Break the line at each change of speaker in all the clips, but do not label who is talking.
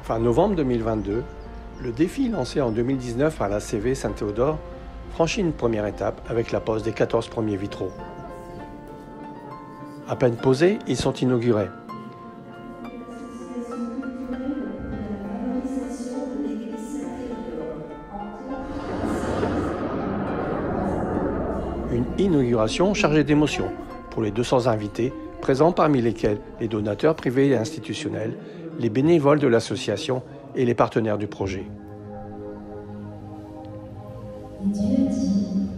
Fin novembre 2022, le défi lancé en 2019 par la CV Saint-Théodore franchit une première étape avec la pose des 14 premiers vitraux. À peine posés, ils sont inaugurés. Une inauguration chargée d'émotions pour les 200 invités, présents parmi lesquels les donateurs privés et institutionnels, les bénévoles de l'association et les partenaires du projet.
Dieu dit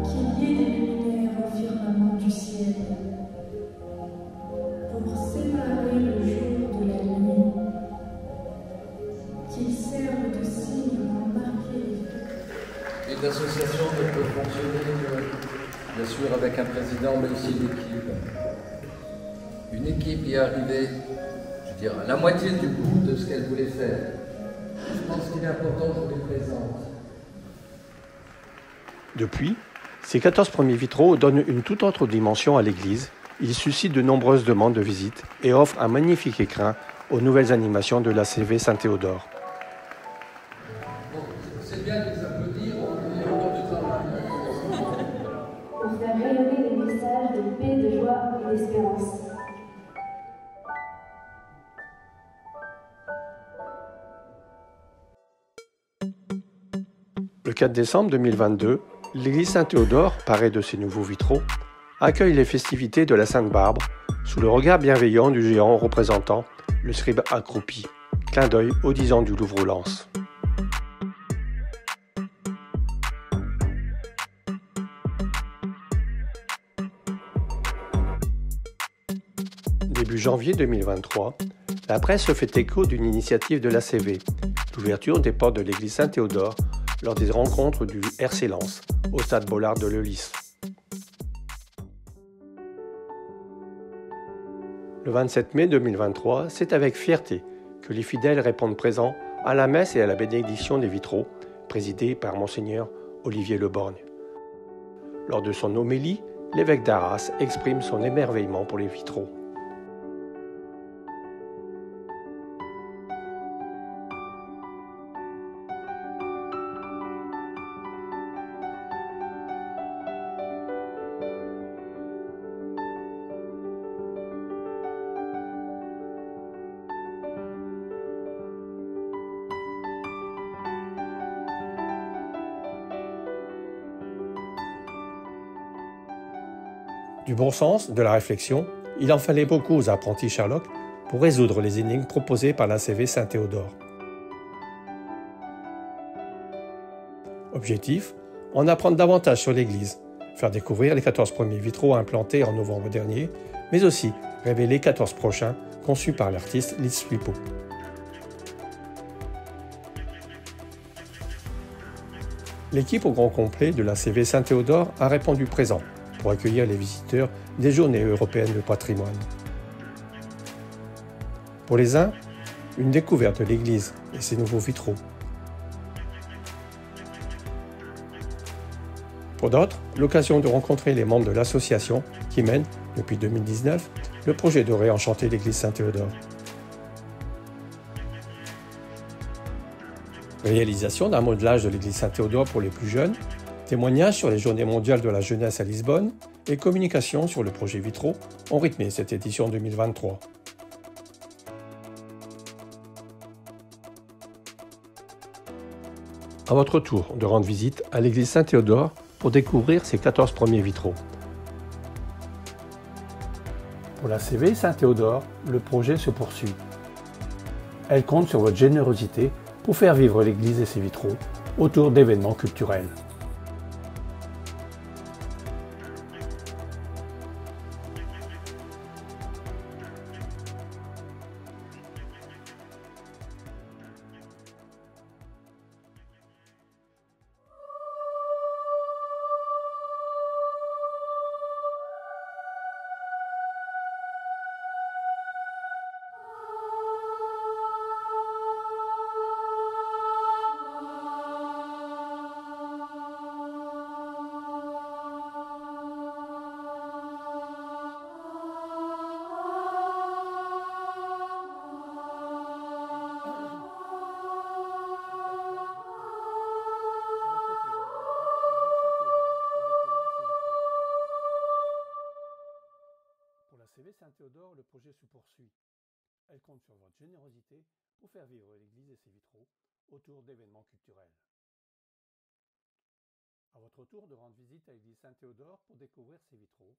qu'il y ait des luminaires au firmament du ciel pour séparer le jour de la nuit, qu'ils servent de signe pour marquer les feux.
Une association ne peut fonctionner que, bien sûr, avec un président, mais aussi une équipe. Une équipe y est arrivée, je veux dire, à la moitié du bout de ce qu'elle voulait faire. Je pense qu'il est important qu'on les présente.
Depuis, ces 14 premiers vitraux donnent une toute autre dimension à l'église. Ils suscitent de nombreuses demandes de visite et offrent un magnifique écrin aux nouvelles animations de la CV Saint-Théodore.
Bon, c'est bien de les applaudir, on est encore du travail.
Pour faire rayonner les messages de paix, de joie et d'espérance.
Le 4 décembre 2022, l'église Saint-Théodore, parée de ses nouveaux vitraux, accueille les festivités de la Sainte-Barbe sous le regard bienveillant du géant représentant le scribe accroupi, clin d'œil aux 10 ans du Louvre-Lens. Début janvier 2023, la presse se fait écho d'une initiative de l'ACV, l'ouverture des portes de l'église Saint-Théodore lors des rencontres du RC Lens au stade Bollard de Leulis. Le 27 mai 2023, c'est avec fierté que les fidèles répondent présents à la messe et à la bénédiction des vitraux, présidée par Monseigneur Olivier Leborgne. Lors de son homélie, l'évêque d'Arras exprime son émerveillement pour les vitraux. Du bon sens, de la réflexion, il en fallait beaucoup aux apprentis Sherlock pour résoudre les énigmes proposées par la CV Saint-Théodore. Objectif, en apprendre davantage sur l'Église, faire découvrir les 14 premiers vitraux implantés en novembre dernier, mais aussi révéler les 14 prochains conçus par l'artiste Lise Flippo. L'équipe au grand complet de la CV Saint-Théodore a répondu présent pour accueillir les visiteurs des Journées européennes de patrimoine. Pour les uns, une découverte de l'église et ses nouveaux vitraux. Pour d'autres, l'occasion de rencontrer les membres de l'association qui mène, depuis 2019, le projet de réenchanter l'église Saint-Théodore. Réalisation d'un modelage de l'église Saint-Théodore pour les plus jeunes, témoignages sur les Journées mondiales de la jeunesse à Lisbonne et communication sur le projet Vitraux ont rythmé cette édition 2023. À votre tour de rendre visite à l'église Saint-Théodore pour découvrir ses 14 premiers vitraux. Pour la CV Saint-Théodore, le projet se poursuit. Elle compte sur votre générosité pour faire vivre l'église et ses vitraux autour d'événements culturels.
compte sur votre générosité pour faire vivre l'église et ses vitraux autour d'événements culturels. À votre tour de rendre visite à l'église Saint-Théodore pour découvrir ses vitraux,